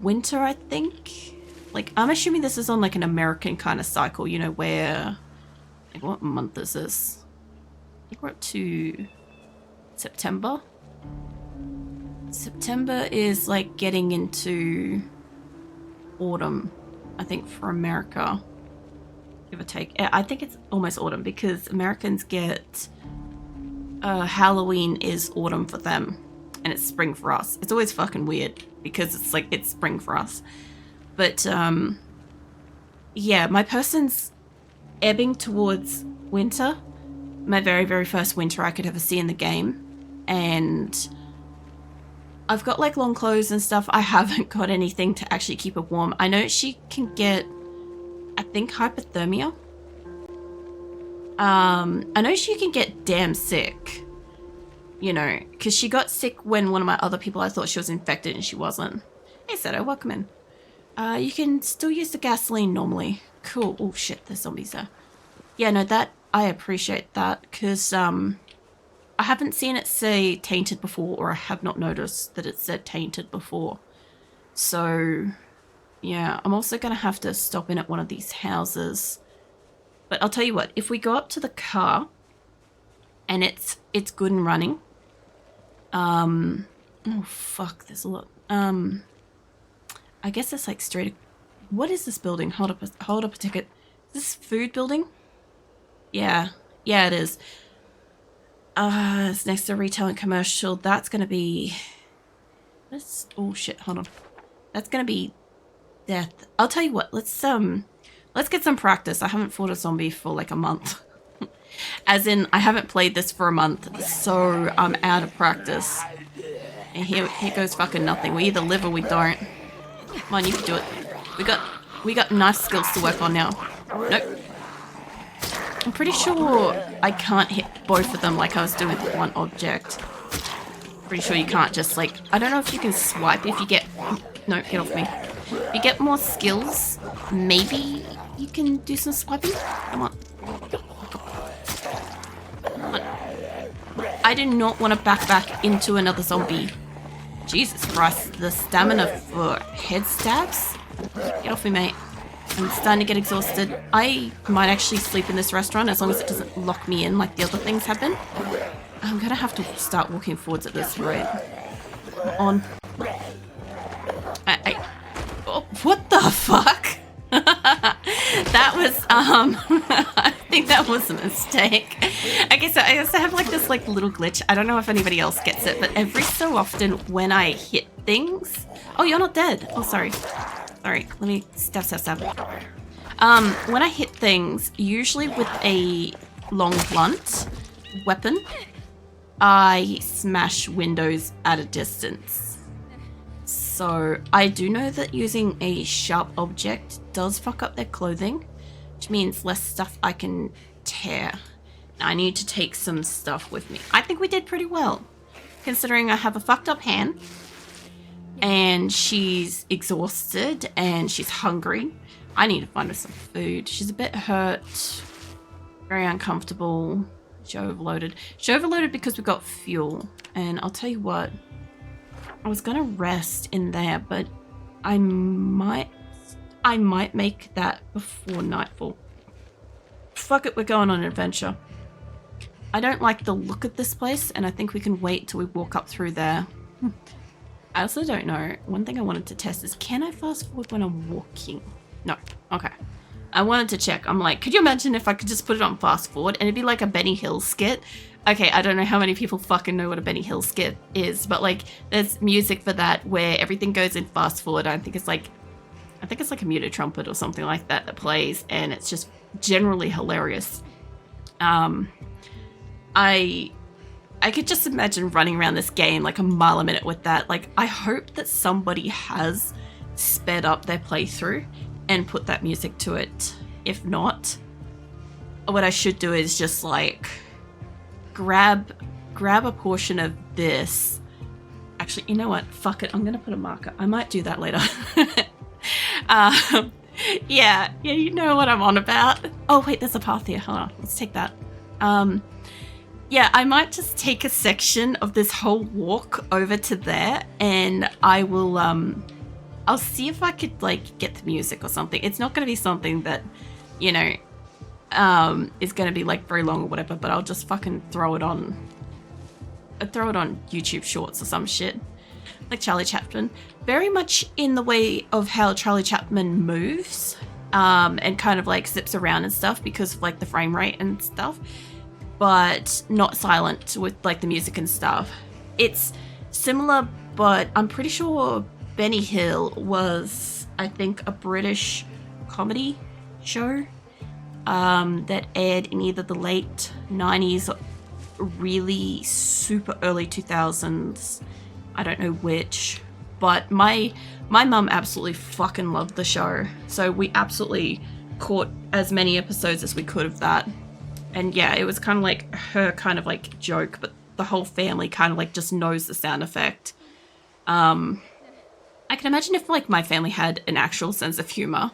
winter, I think. Like, I'm assuming this is on like an American kind of cycle, you know, where, like, what month is this? I think we're up to September. September is like getting into autumn, I think, for America, give or take. I think it's almost autumn because Americans get Halloween is autumn for them and it's spring for us. It's always fucking weird because it's like it's spring for us. But yeah, my person's ebbing towards winter. My very, very first winter I could ever see in the game. And I've got like long clothes and stuff. I haven't got anything to actually keep her warm. I know she can get, I think, hypothermia. I know she can get damn sick, you know, because she got sick when one of my other people, I thought she was infected and she wasn't. Hey, Seto, welcome in. You can still use the gasoline normally. Cool. Oh shit, there's zombies there. Yeah, no, that, I appreciate that because I haven't seen it say tainted before, or I have not noticed that it said tainted before. So yeah, I'm also going to have to stop in at one of these houses. But I'll tell you what, if we go up to the car and it's good and running. Oh fuck, there's a lot. I guess it's like straight. What is this building? Hold up a ticket. Is this food building? Yeah, it is. It's next to retail and commercial. That's gonna be. Oh shit! Hold on. That's gonna be death. I'll tell you what. Let's get some practice. I haven't fought a zombie for like a month. As in, I haven't played this for a month, so I'm out of practice. And here goes fucking nothing. We either live or we don't. Come on, you can do it. We got knife skills to work on now. Nope. I'm pretty sure I can't hit both of them like I was doing with one object. Pretty sure you can't just like, I don't know if you can swipe if you get, no, get off me. If you get more skills, maybe you can do some swiping. Come on. Come on. I do not want to back into another zombie. Jesus Christ, the stamina for head stabs? Get off me, mate. I'm starting to get exhausted. I might actually sleep in this restaurant as long as it doesn't lock me in like the other things have been. I'm gonna have to start walking forwards at this rate. On. Oh, what the fuck? That was, I think that was a mistake. I guess I have like this like little glitch. I don't know if anybody else gets it, but every so often when I hit things... Oh, you're not dead. Oh, sorry. Sorry, let me stab. When I hit things, usually with a long blunt weapon, I smash windows at a distance. So I do know that using a sharp object does fuck up their clothing, which means less stuff I can tear. I need to take some stuff with me. I think we did pretty well, considering I have a fucked up hand. And she's exhausted and she's hungry. I need to find her some food. She's a bit hurt, very uncomfortable. She overloaded. She overloaded because we got fuel. And I'll tell you what, I was gonna rest in there, but I might make that before nightfall. Fuck it, we're going on an adventure. I don't like the look of this place, and I think we can wait till we walk up through there. I also don't know. One thing I wanted to test is, can I fast forward when I'm walking? No. Okay. I wanted to check. I'm like, could you imagine if I could just put it on fast forward and it'd be like a Benny Hill skit? Okay, I don't know how many people fucking know what a Benny Hill skit is, but like there's music for that where everything goes in fast forward. I think it's like a muted trumpet or something like that that plays, and it's just generally hilarious. I could just imagine running around this game like a mile a minute with that. Like, I hope that somebody has sped up their playthrough and put that music to it. If not, what I should do is just like grab a portion of this. Actually, you know what? Fuck it. I'm going to put a marker. I might do that later. Yeah, you know what I'm on about. Oh, wait, there's a path here. Hold on. Let's take that. Yeah, I might just take a section of this whole walk over to there, and I will I'll see if I could like get the music or something. It's not going to be something that, you know, is going to be like very long or whatever, but I'll just fucking throw it on YouTube Shorts or some shit. Like Charlie Chaplin. Very much in the way of how Charlie Chaplin moves, and kind of like zips around and stuff because of like the frame rate and stuff, but not silent with like the music and stuff. It's similar, but I'm pretty sure Benny Hill was, I think, a British comedy show that aired in either the late 90s or really super early 2000s. I don't know which, but my mum absolutely fucking loved the show, so we absolutely caught as many episodes as we could of that. And yeah, it was kind of like her kind of like joke, but the whole family kind of like just knows the sound effect. I can imagine if like my family had an actual sense of humor,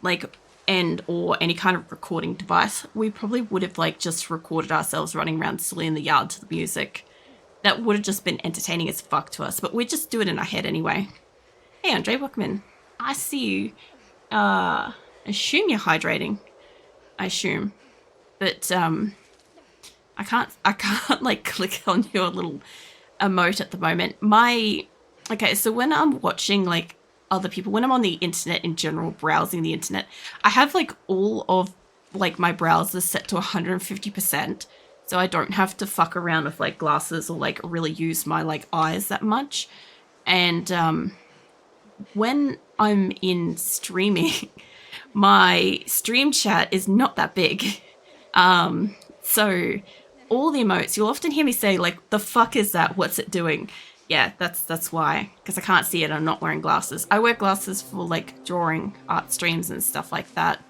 like, and or any kind of recording device, we probably would have like just recorded ourselves running around silly in the yard to the music. That would have just been entertaining as fuck to us, but we'd just do it in our head anyway. Hey Andre, welcome in. I see you. Assume you're hydrating. I assume. But I can't like click on your little emote at the moment. Okay, so when I'm watching like other people, when I'm on the internet in general, browsing the internet, I have like all of like my browsers set to 150%, so I don't have to fuck around with like glasses or like really use my like eyes that much. And when I'm in streaming, my stream chat is not that big. So all the emotes, you'll often hear me say like, the fuck is that? What's it doing? Yeah, that's why, because I can't see it. I'm not wearing glasses. I wear glasses for like drawing art streams and stuff like that.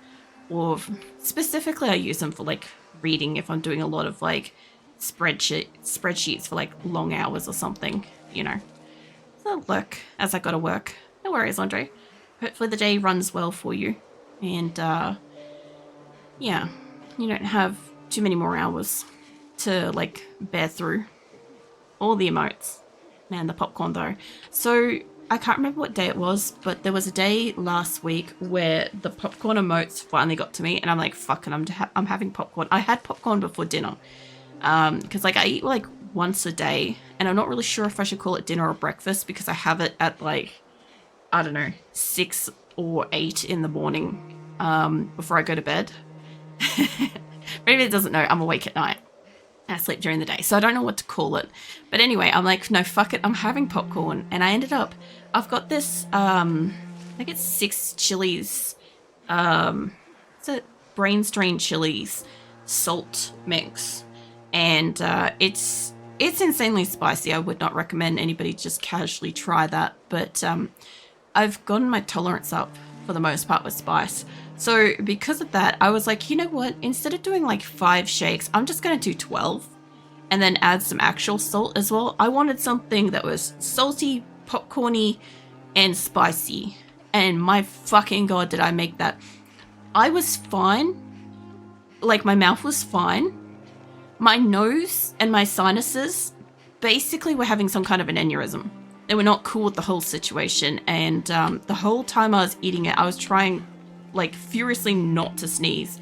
Or specifically I use them for like reading if I'm doing a lot of like spreadsheets for like long hours or something, you know. So look, as I gotta work. No worries, Andre. Hopefully the day runs well for you. And yeah, you don't have too many more hours to like bear through all the emotes. Man, the popcorn though. So I can't remember what day it was, but there was a day last week where the popcorn emotes finally got to me, and I'm like, fucking, I'm having popcorn. I had popcorn before dinner, because like I eat like once a day, and I'm not really sure if I should call it dinner or breakfast because I have it at like, I don't know, 6 or 8 in the morning, before I go to bed. Maybe it doesn't know I'm awake at night. I sleep during the day, so I don't know what to call it. But anyway, I'm like, no, fuck it, I'm having popcorn. And I ended up, I've got this, I think it's 6 chilies, it's a brain strain chilies salt mix. And it's insanely spicy. I would not recommend anybody just casually try that. But I've gotten my tolerance up for the most part with spice. So because of that, I was like, you know what? Instead of doing like 5 shakes, I'm just going to do 12 and then add some actual salt as well. I wanted something that was salty, popcorny, and spicy. And my fucking God, did I make that. I was fine. Like my mouth was fine. My nose and my sinuses basically were having some kind of an aneurysm. They were not cool with the whole situation. And the whole time I was eating it, I was trying like furiously not to sneeze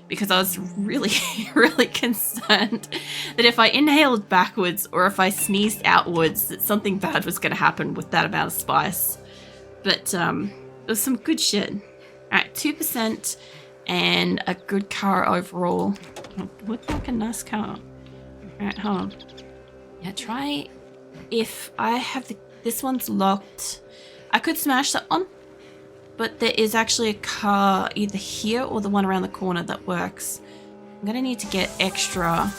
because I was really, really concerned that if I inhaled backwards or if I sneezed outwards, that something bad was going to happen with that amount of spice. But it was some good shit. All right, 2% and a good car overall. Looked like a nice car. All right, hold on. Yeah, try if I have this one's locked. I could smash that one. But there is actually a car either here or the one around the corner that works. I'm gonna need to get extra.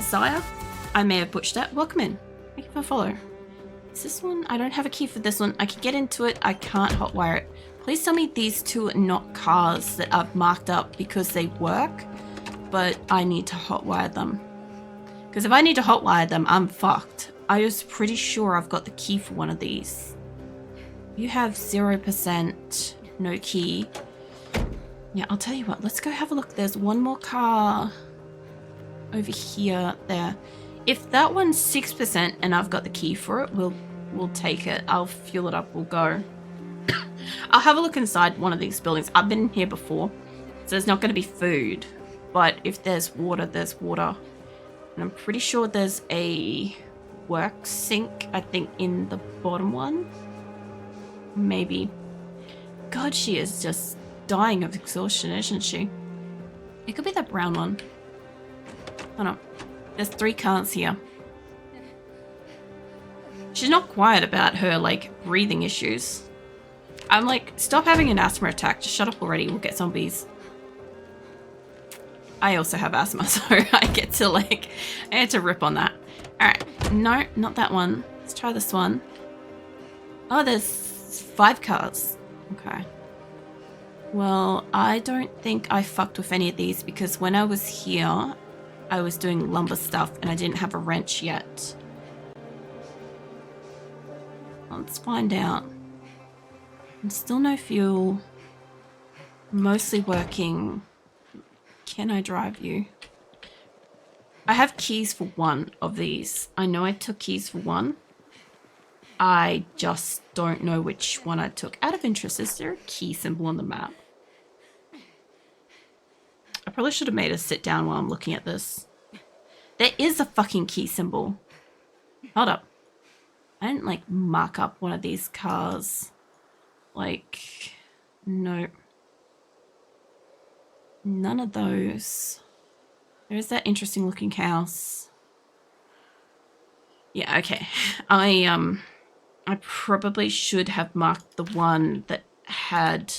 Zaya? I may have butchered that. Welcome in. Thank you for follow. Is this one? I don't have a key for this one. I can get into it. I can't hotwire it. Please tell me these two are not cars that I've marked up because they work, but I need to hotwire them. Because if I need to hotwire them, I'm fucked. I was pretty sure I've got the key for one of these. You have 0%, no key. Yeah, I'll tell you what, let's go have a look. There's one more car over here, there. If that one's 6% and I've got the key for it, we'll take it. I'll fuel it up, we'll go. I'll have a look inside one of these buildings. I've been here before, so there's not going to be food. But if there's water, there's water. And I'm pretty sure there's a work sink, I think, in the bottom one. Maybe. God, she is just dying of exhaustion, isn't she? It could be that brown one. Oh no. There's 3 cars here. She's not quiet about her, like, breathing issues. I'm like, stop having an asthma attack. Just shut up already. We'll get zombies. I also have asthma, so I get to, like, I had to rip on that. Alright. No, not that one. Let's try this one. Oh, there's 5 cars. Okay. Well, I don't think I fucked with any of these because when I was here, I was doing lumber stuff and I didn't have a wrench yet. Let's find out. And still no fuel. Mostly working. Can I drive you? I have keys for 1 of these. I know I took keys for 1. I just don't know which one I took. Out of interest, is there a key symbol on the map? I probably should have made her sit down while I'm looking at this. There is a fucking key symbol. Hold up. I didn't, like, mark up one of these cars. Like, no. None of those. There's that interesting looking house. Yeah, okay. I probably should have marked the one that had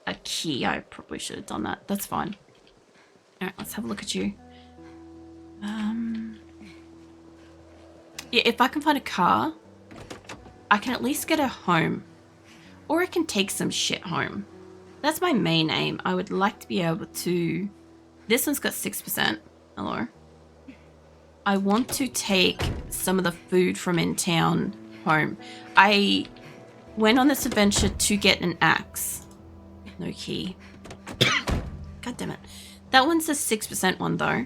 a key. I probably should have done that. That's fine. Alright, let's have a look at you. Yeah, if I can find a car, I can at least get her home. Or I can take some shit home. That's my main aim. I would like to be able to... This one's got 6%. Hello. I want to take some of the food from in town home. I went on this adventure to get an axe. No key. God damn it. That one's a 6% one though.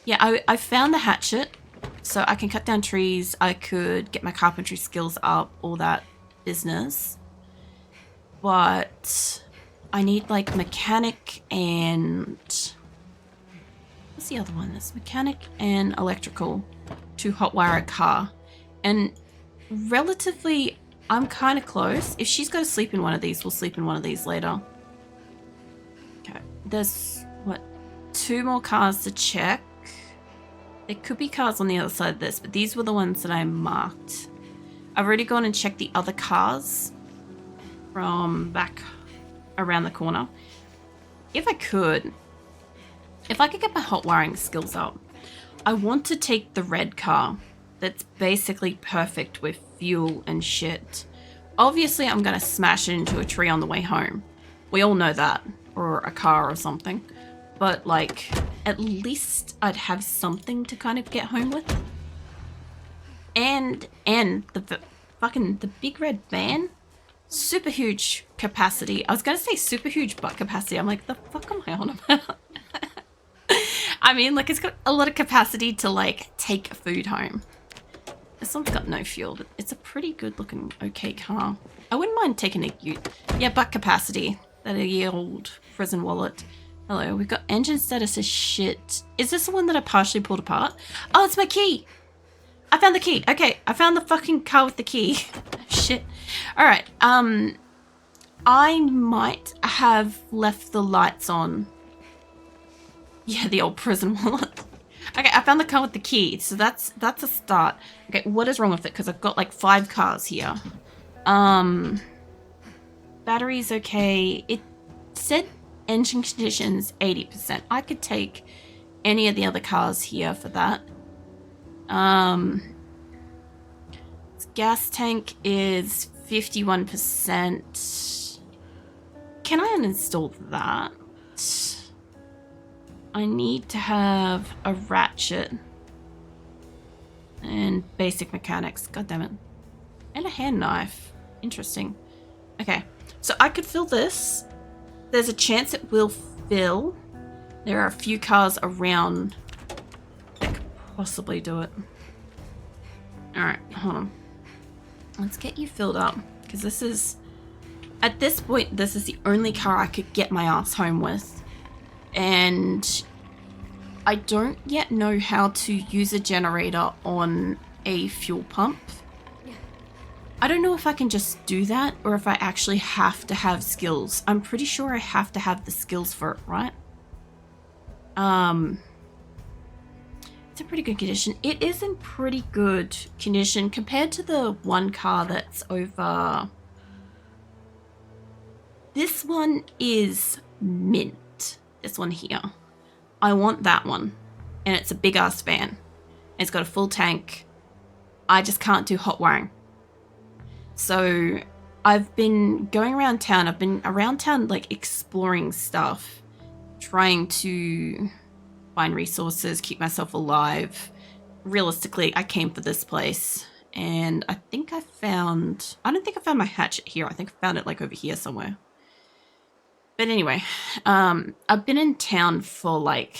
Yeah, I found the hatchet. So I can cut down trees. I could get my carpentry skills up. All that business. But I need like mechanic and... What's the other one? There's mechanic and electrical to hotwire a car. And relatively, I'm kind of close. If she's going to sleep in one of these, we'll sleep in one of these later. Okay. There's, what, 2 more cars to check. There could be cars on the other side of this, but these were the ones that I marked. I've already gone and checked the other cars from back around the corner. If I could get my hot wiring skills up, I want to take the red car that's basically perfect with fuel and shit. Obviously, I'm going to smash it into a tree on the way home. We all know that. Or a car or something. But, like, at least I'd have something to kind of get home with. And the big red van, super huge capacity. I was going to say super huge butt capacity. I'm like, the fuck am I on about? I mean, like, it's got a lot of capacity to, like, take food home. This one's got no fuel, but it's a pretty good looking, okay car. I wouldn't mind taking a ute. Yeah, butt capacity. That a old prison wallet. Hello, we've got engine status as shit. Is this the one that I partially pulled apart? Oh, it's my key. I found the key. Okay, I found the fucking car with the key. Shit. All right. I might have left the lights on. Yeah, the old prison wallet. Okay, I found the car with the key, so that's a start. Okay, what is wrong with it? Because I've got like 5 cars here. Battery's okay. It said engine conditions 80%. I could take any of the other cars here for that. Gas tank is 51%. Can I uninstall that? I need to have a ratchet and basic mechanics. God damn it. And a hand knife. Interesting. Okay, so I could fill this. There's a chance it will fill. There are a few cars around that could possibly do it. Alright, hold on. Let's get you filled up. Because this is... At this point, this is the only car I could get my ass home with. And I don't yet know how to use a generator on a fuel pump. I don't know if I can just do that or if I actually have to have skills. I'm pretty sure I have to have the skills for it, right? It's in pretty good condition. It is in pretty good condition compared to the one car that's over. This one is mint. This one here. I want that one. And it's a big ass van. It's got a full tank. I just can't do hot wiring. So I've been going around town. I've been around town like exploring stuff. Trying to find resources, keep myself alive. Realistically, I came for this place. And I think I don't think I found my hatchet here. I think I found it like over here somewhere. But anyway, I've been in town for like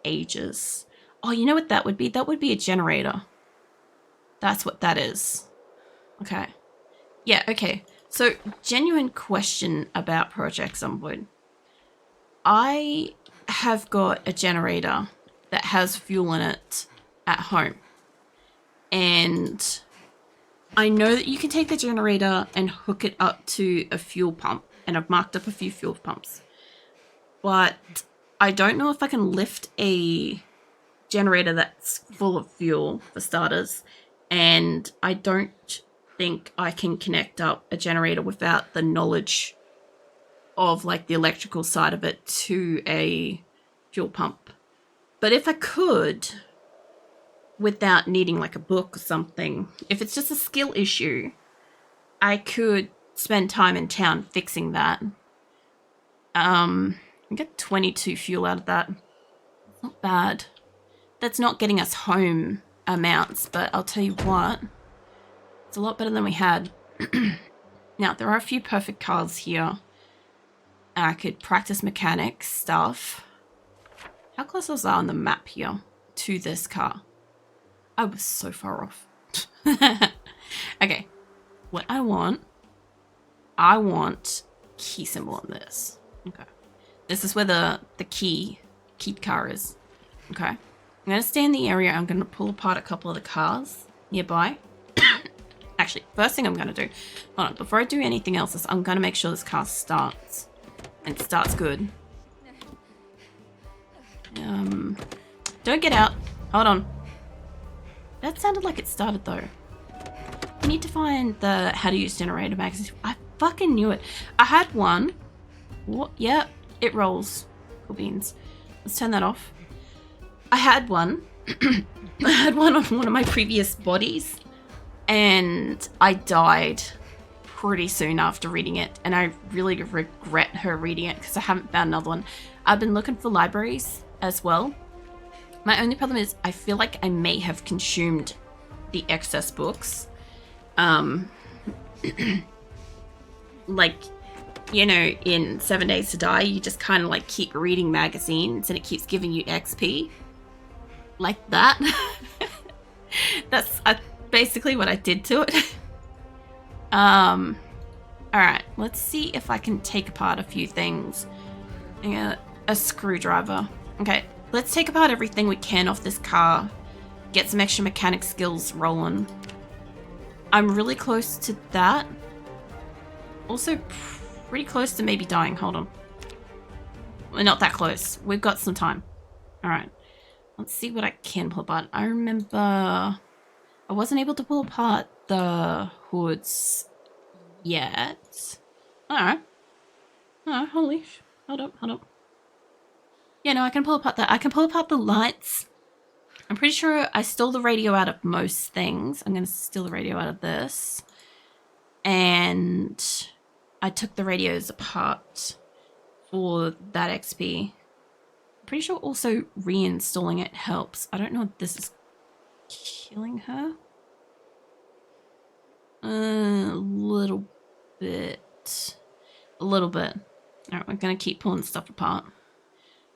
ages. Oh, you know what that would be? That would be a generator. That's what that is. Okay. Yeah, okay. So, genuine question about Project Zomboid. I have got a generator that has fuel in it at home. And I know that you can take the generator and hook it up to a fuel pump. And I've marked up a few fuel pumps. But I don't know if I can lift a generator that's full of fuel, for starters. And I don't think I can connect up a generator without the knowledge of like the electrical side of it to a fuel pump. But if I could, without needing like a book or something, if it's just a skill issue, I could spend time in town fixing that. I get 22 fuel out of that. It's not bad. That's not getting us home amounts, but I'll tell you what, it's a lot better than we had. Now, there are a few perfect cars here. I could practice mechanics stuff. How close was I on the map here to this car? I was so far off. Okay, what I want key symbol on this. Okay. This is where the key car is. Okay. I'm going to stay in the area. I'm going to pull apart a couple of the cars nearby. Actually, first thing I'm going to do, hold on, before I do anything else, is I'm going to make sure this car starts. And starts good. Don't get out. Hold on. That sounded like it started though. I need to find the how to use generator magazine. I fucking knew it. I had one. What? Yeah, it rolls. Cool beans. Let's turn that off. I had one. I had one on one of my previous bodies. And I died pretty soon after reading it. And I really regret her reading it because I haven't found another one. I've been looking for libraries as well. My only problem is I feel like I may have consumed the excess books. Like, you know, in 7 Days to Die, you just kind of like keep reading magazines and it keeps giving you XP. Like that. That's basically what I did to it. Alright, let's see if I can take apart a few things. A screwdriver. Okay, let's take apart everything we can off this car. Get some extra mechanic skills rolling. I'm really close to that. Also pretty close to maybe dying. Hold on. We're not that close. We've got some time. Alright. Let's see what I can pull apart. I remember I wasn't able to pull apart the hoods yet. Alright. Oh, holy sh... Hold up. Yeah, no, I can pull apart that. I can pull apart the lights. I'm pretty sure I stole the radio out of most things. I'm going to steal the radio out of this. And I took the radios apart for that XP. I'm pretty sure also reinstalling it helps. I don't know if this is killing her. A little bit. Alright, we're going to keep pulling stuff apart.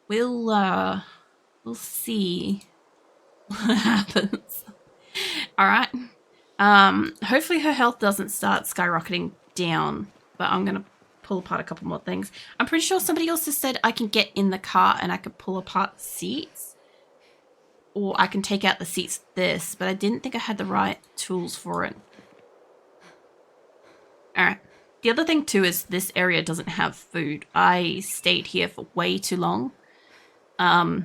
we'll see what happens. All right. Hopefully her health doesn't start skyrocketing down, but I'm gonna pull apart a couple more things. I'm pretty sure somebody else has said I can get in the car and I could pull apart seats, or I can take out the seats this, but I didn't think I had the right tools for it. All right. The other thing too is this area doesn't have food. I stayed here for way too long. I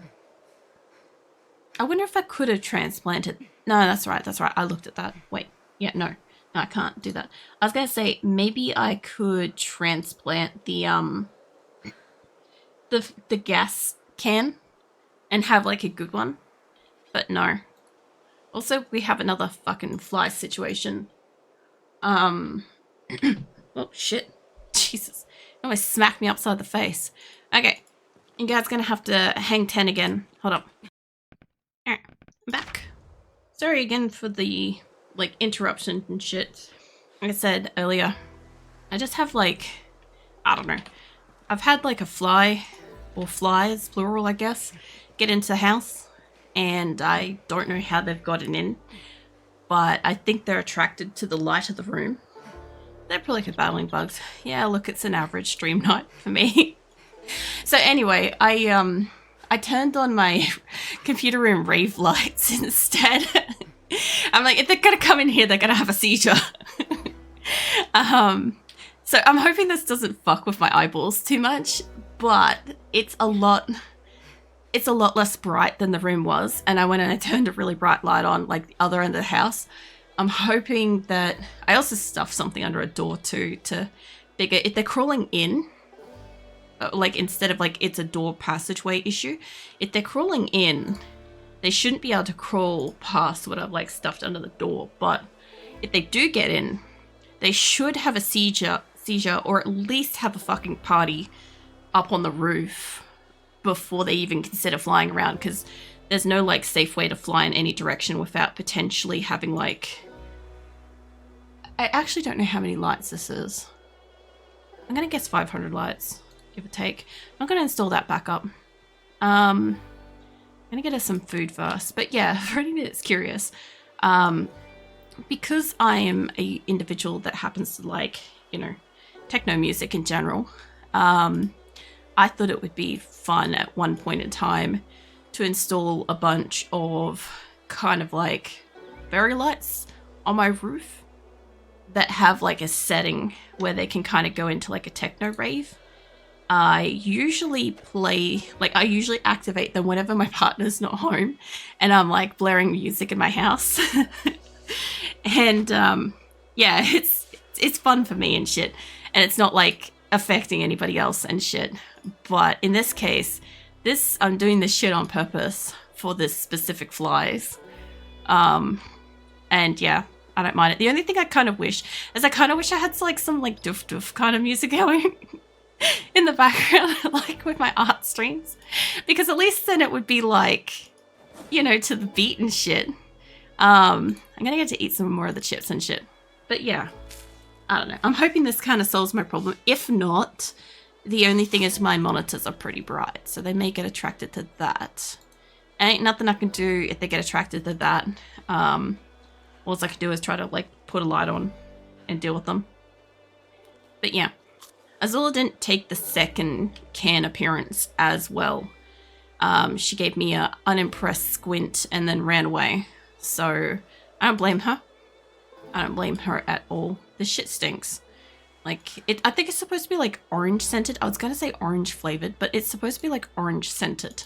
wonder if I could have transplanted. No, that's right. That's right. I looked at that. Wait. Yeah, no, I can't do that. I was going to say maybe I could transplant the gas can and have like a good one. But no. Also, we have another fucking fly situation. Oh shit. Jesus. Almost smacked me upside the face. Okay. You guys gonna have to hang 10 again. Hold up. Alright, I'm back. Sorry again for the, like, interruption and shit. Like I said earlier, I just have, like, I don't know. I've had, like, a fly, or flies, plural, I guess, get into the house, and I don't know how they've gotten in, but I think they're attracted to the light of the room. They're probably good battling bugs. Yeah, look, it's an average stream night for me. So anyway, I turned on my computer room rave lights instead. I'm like, if they're gonna come in here, they're gonna have a seizure. So I'm hoping this doesn't fuck with my eyeballs too much, but it's a lot less bright than the room was. And I went and I turned a really bright light on, like the other end of the house. I'm hoping that I also stuffed something under a door too to figure if they're crawling in, like instead of like it's a door passageway issue, if they're crawling in, they shouldn't be able to crawl past what I've like stuffed under the door. But if they do get in, they should have a seizure, or at least have a fucking party up on the roof before they even consider flying around, because there's no like safe way to fly in any direction without potentially having like, I actually don't know how many lights this is. I'm gonna guess 500 lights, give or take. I'm gonna install that back up. I'm gonna get us some food first, but yeah, for anybody that's curious, because I am a individual that happens to like, you know, techno music in general, I thought it would be fun at one point in time to install a bunch of kind of like fairy lights on my roof that have like a setting where they can kind of go into like a techno rave. I usually activate them whenever my partner's not home and I'm like blaring music in my house. And yeah, it's fun for me and shit, and it's not like affecting anybody else and shit. But in this case, I'm doing this shit on purpose for this specific flies. And yeah, I don't mind it. The only thing I kind of wish is I had like some like doof doof kind of music going in the background, like with my art streams, because at least then it would be like, you know, to the beat and shit. I'm gonna get to eat some more of the chips and shit. But yeah, I don't know. I'm hoping this kind of solves my problem. If not, the only thing is my monitors are pretty bright, so they may get attracted to that. Ain't nothing I can do if they get attracted to that. All I can do is try to like put a light on and deal with them. But yeah, Azula didn't take the second can appearance as well. She gave me a unimpressed squint and then ran away. So I don't blame her. I don't blame her at all. This shit stinks. Like, I think it's supposed to be like orange scented. I was going to say orange flavored, but it's supposed to be like orange scented.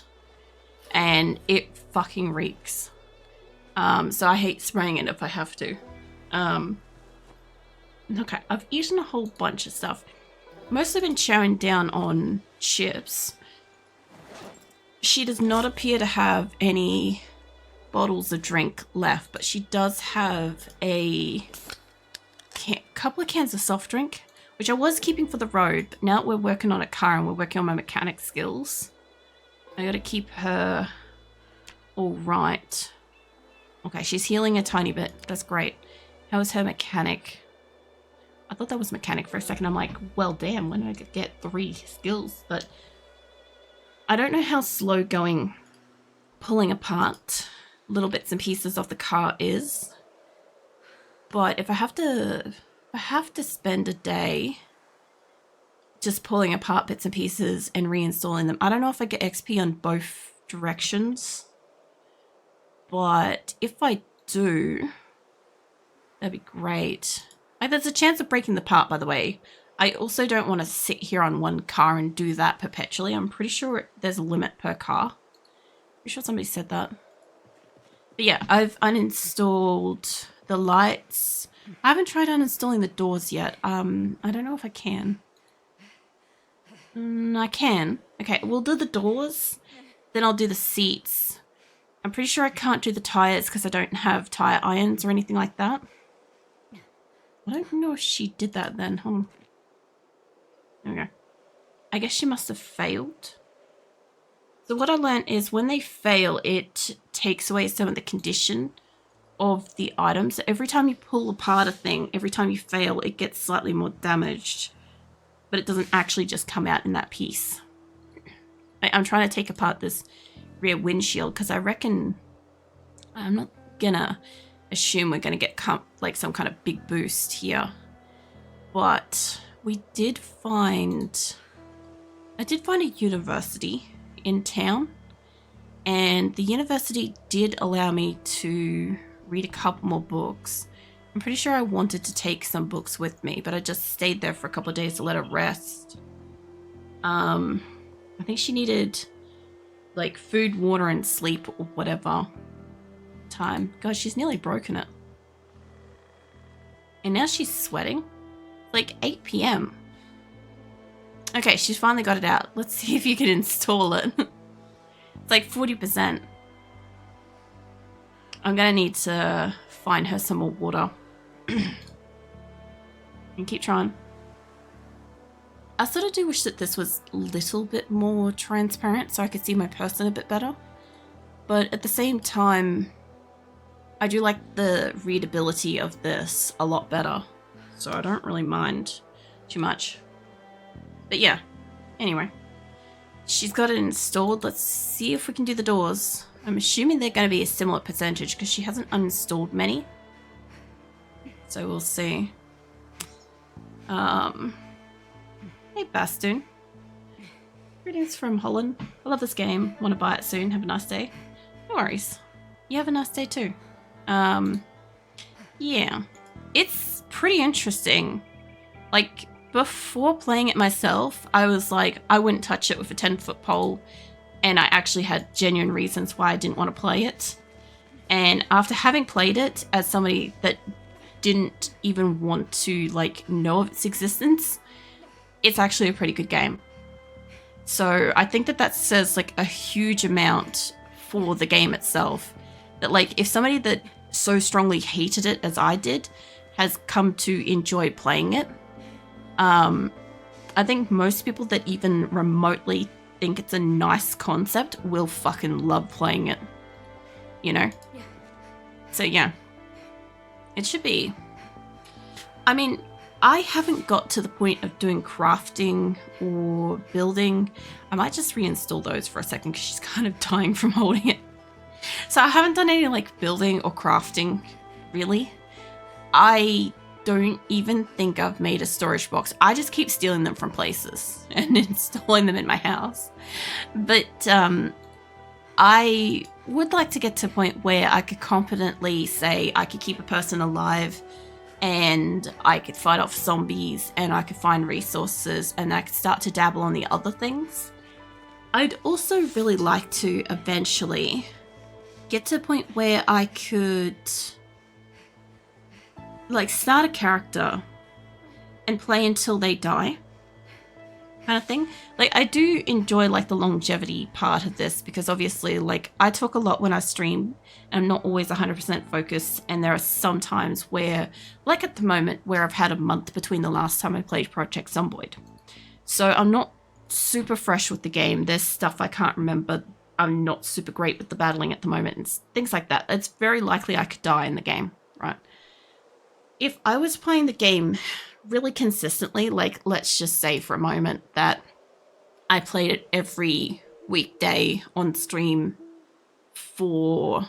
And it fucking reeks. So I hate spraying it if I have to. Okay, I've eaten a whole bunch of stuff. Mostly been chowing down on chips. She does not appear to have any bottles of drink left, but she does have a couple of cans of soft drink, which I was keeping for the road, but now we're working on a car and we're working on my mechanic skills. I gotta keep her all right. Okay, she's healing a tiny bit. That's great. How is her mechanic? I thought that was mechanic for a second. I'm like, well, damn, when did I get 3 skills? But I don't know how slow going pulling apart little bits and pieces of the car is, but if I have to spend a day just pulling apart bits and pieces and reinstalling them, I don't know if I get XP on both directions, but if I do, that'd be great. Like, there's a chance of breaking the part, by the way. I also don't want to sit here on one car and do that perpetually. I'm pretty sure there's a limit per car. Pretty sure somebody said that. But yeah, I've uninstalled the lights. I haven't tried uninstalling the doors yet. I don't know if I can. I can. Okay, we'll do the doors. Then I'll do the seats. I'm pretty sure I can't do the tires because I don't have tire irons or anything like that. I don't know if she did that then. Hold on. There we go. I guess she must have failed. So what I learned is when they fail, it takes away some of the condition of the item. So every time you pull apart a thing, every time you fail, it gets slightly more damaged. But it doesn't actually just come out in that piece. I'm trying to take apart this rear windshield because I reckon I'm not gonna assume we're gonna get like some kind of big boost here. But we did find... I did find a university in town, and the university did allow me to read a couple more books. I'm pretty sure I wanted to take some books with me, but I just stayed there for a couple of days to let her rest. I think she needed like food, water, and sleep or whatever time. God, she's nearly broken it. And now she's sweating. Like 8 p.m. Okay, she's finally got it out. Let's see if you can install it. It's like 40%. I'm gonna need to find her some more water. And keep trying. I sort of do wish that this was a little bit more transparent so I could see my person a bit better. But at the same time, I do like the readability of this a lot better. So I don't really mind too much. But yeah, anyway. She's got it installed. Let's see if we can do the doors. I'm assuming they're going to be a similar percentage because she hasn't uninstalled many. So we'll see. Hey, Bastoon. Greetings from Holland. I love this game. Want to buy it soon. Have a nice day. No worries. You have a nice day too. Yeah. It's pretty interesting. Like, before playing it myself, I was like, I wouldn't touch it with a 10-foot pole. And I actually had genuine reasons why I didn't want to play it. And after having played it as somebody that didn't even want to, like, know of its existence, it's actually a pretty good game. So I think that says, like, a huge amount for the game itself. That, like, if somebody that so strongly hated it as I did has come to enjoy playing it, I think most people that even remotely think it's a nice concept will fucking love playing it. You know? Yeah. So yeah. It should be. I mean, I haven't got to the point of doing crafting or building. I might just reinstall those for a second because she's kind of dying from holding it. So I haven't done any like building or crafting, really. I don't even think I've made a storage box. I just keep stealing them from places and installing them in my house. But I would like to get to a point where I could competently say I could keep a person alive and I could fight off zombies and I could find resources and I could start to dabble on the other things. I'd also really like to eventually get to a point where I could like start a character and play until they die kind of thing. Like, I do enjoy like the longevity part of this because obviously like I talk a lot when I stream and I'm not always 100% focused, and there are some times where, like at the moment, where I've had a month between the last time I played Project Zomboid. So I'm not super fresh with the game. There's stuff I can't remember. I'm not super great with the battling at the moment and things like that. It's very likely I could die in the game, right? If I was playing the game really consistently, like let's just say for a moment that I played it every weekday on stream for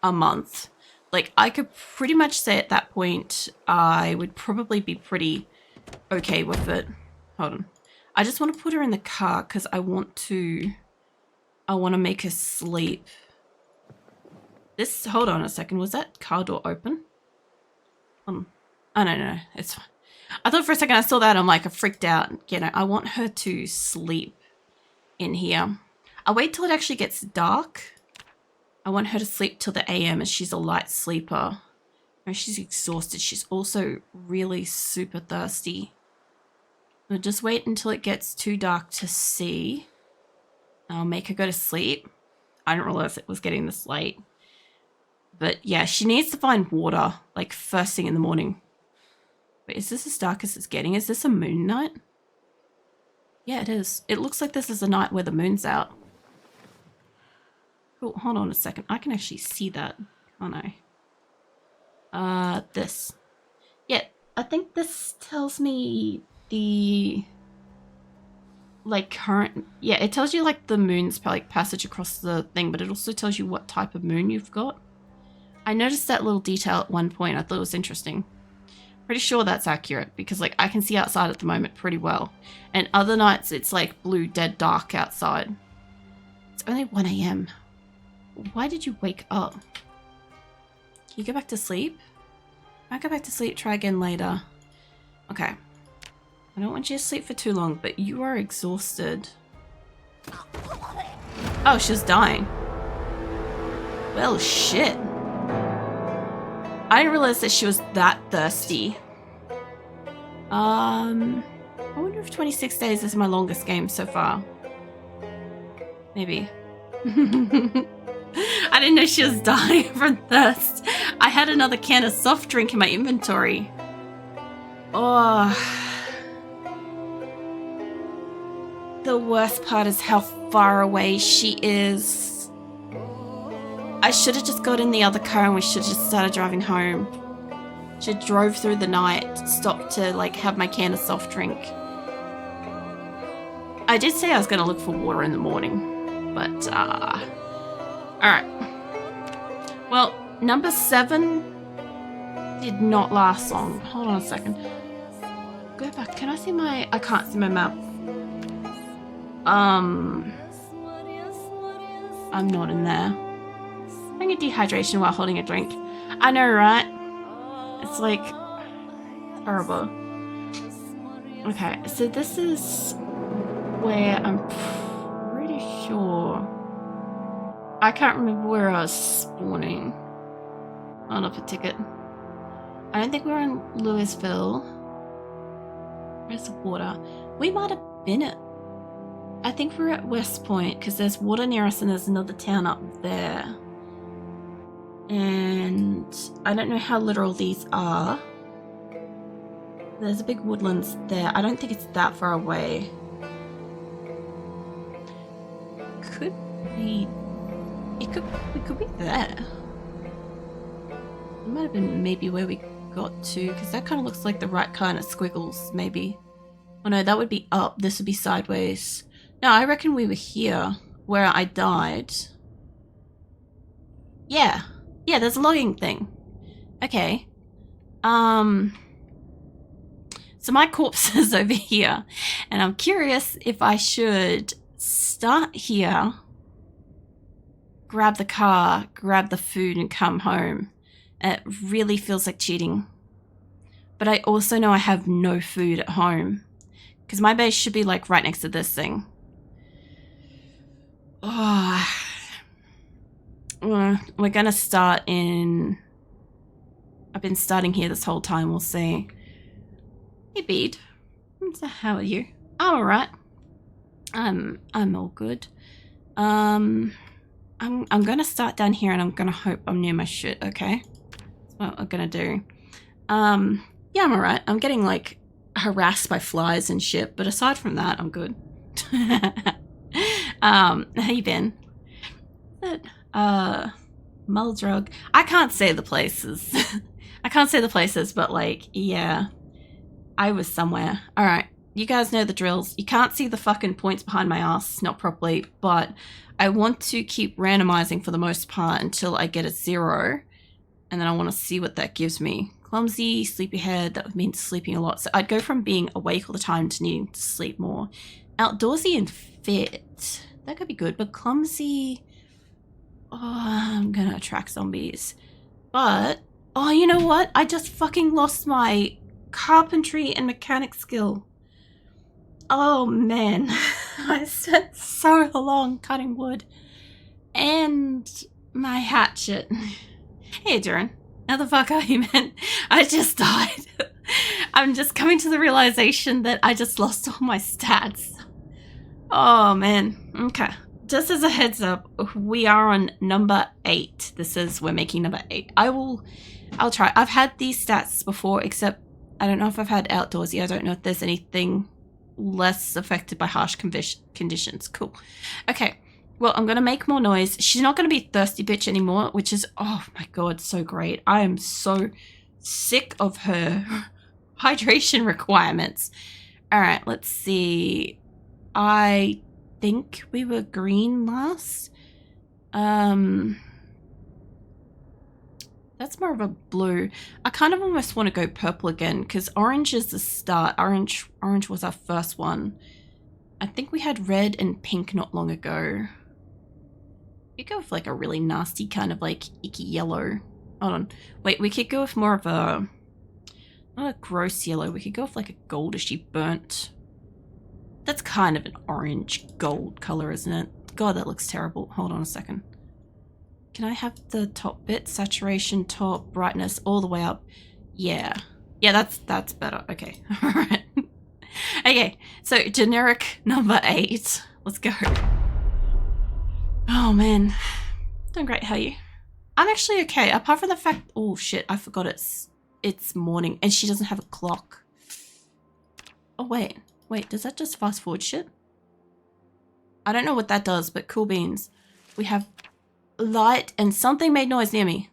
a month. Like, I could pretty much say at that point I would probably be pretty okay with it. Hold on. I just want to put her in the car because I want to make her sleep. Hold on a second. Was that car door open? Oh, no. It's fine. I thought for a second I saw that. I'm like, I freaked out. You know, I want her to sleep in here. I'll wait till it actually gets dark. I want her to sleep till the AM as she's a light sleeper. And she's exhausted. She's also really super thirsty. We'll just wait until it gets too dark to see. I'll make her go to sleep. I didn't realize it was getting this late. But yeah, she needs to find water, like first thing in the morning. Wait, is this as dark as it's getting? Is this a moon night? Yeah, it is. It looks like this is a night where the moon's out. Oh, hold on a second. I can actually see that, can't I? This. Yeah, I think this tells me the... like current... yeah, it tells you like the moon's like passage across the thing, but it also tells you what type of moon you've got. I noticed that little detail at one point. I thought it was interesting. Pretty sure that's accurate because like I can see outside at the moment pretty well. And other nights it's like blue dead dark outside. It's only 1 AM. Why did you wake up? Can you go back to sleep? I'll go back to sleep, try again later. Okay. I don't want you to sleep for too long, but you are exhausted. Oh, she's dying. Well, shit. I didn't realize that she was that thirsty. I wonder if 26 days is my longest game so far. Maybe. I didn't know she was dying from thirst. I had another can of soft drink in my inventory. Oh. The worst part is how far away she is. I should have just got in the other car and we should have just started driving home. Should have drove through the night, stopped to like have my can of soft drink. I did say I was going to look for water in the morning, but alright. Well, number 7 did not last long. Hold on a second. Go back. Can I see my... I can't see my map. I'm not in there. Having a dehydration while holding a drink. I know, right? It's like horrible. Okay, so this is where I'm pretty sure. I can't remember where I was spawning. Hold up a ticket. I don't think we're in Louisville. Where's the water? We might have been at... I think we're at West Point because there's water near us and there's another town up there. And I don't know how literal these are. There's a big woodlands there. I don't think it's that far away. Could be... it could be there. It might have been maybe where we got to, because that kind of looks like the right kind of squiggles, maybe. Oh no, that would be up. This would be sideways. No, I reckon we were here, where I died. Yeah. Yeah, there's a logging thing. Okay. So my corpse is over here, and I'm curious if I should start here, grab the car, grab the food, and come home. It really feels like cheating. But I also know I have no food at home, because my base should be like right next to this thing. Oh. We're gonna start in... I've been starting here this whole time, we'll see. Hey, Bede. So how are you? I'm alright. I'm all good. I'm gonna start down here and I'm gonna hope I'm near my shit, okay? That's what I'm gonna do. Yeah, I'm alright. I'm getting, like, harassed by flies and shit, but aside from that, I'm good. How you been? Muldrug. I can't say the places. I can't say the places, but like, yeah. I was somewhere. Alright. you guys know the drills. You can't see the fucking points behind my ass, not properly, but I want to keep randomizing for the most part until I get a 0. And then I want to see what that gives me. Clumsy, sleepyhead, that would mean sleeping a lot. So I'd go from being awake all the time to needing to sleep more. Outdoorsy and fit. That could be good, but clumsy... Oh, I'm gonna attract zombies. But, oh, you know what? I just fucking lost my carpentry and mechanic skill. Oh, man. I spent so long cutting wood. And my hatchet. Hey, Duran. How the fuck are you, man? I just died. I'm just coming to the realization that I just lost all my stats. Oh, man. Okay. Just as a heads up, we are on number 8. We're making number 8. I'll try. I've had these stats before, except I don't know if I've had outdoorsy. I don't know if there's anything less affected by harsh conditions. Cool. Okay. Well, I'm going to make more noise. She's not going to be thirsty bitch anymore, which is, oh my god, so great. I am so sick of her hydration requirements. All right, let's see. I think we were green last. That's more of a blue. I kind of almost want to go purple again because orange is the start. Orange was our first one. I think we had red and pink not long ago. We could go with like a really nasty kind of like icky yellow. Hold on. Wait, we could go with more of a, not a gross yellow. We could go with like a goldishy burnt. That's kind of an orange gold color, isn't it? God, that looks terrible. Hold on a second. Can I have the top bit? Saturation, top, brightness, all the way up. Yeah. Yeah, that's better. Okay. All right. Okay, so generic number 8. Let's go. Oh, man. Doing great. How are you? I'm actually okay, apart from the fact... Oh, shit. I forgot it's morning, and she doesn't have a clock. Oh, wait. Wait, does that just fast forward shit? I don't know what that does, but cool beans. We have light, and something made noise near me.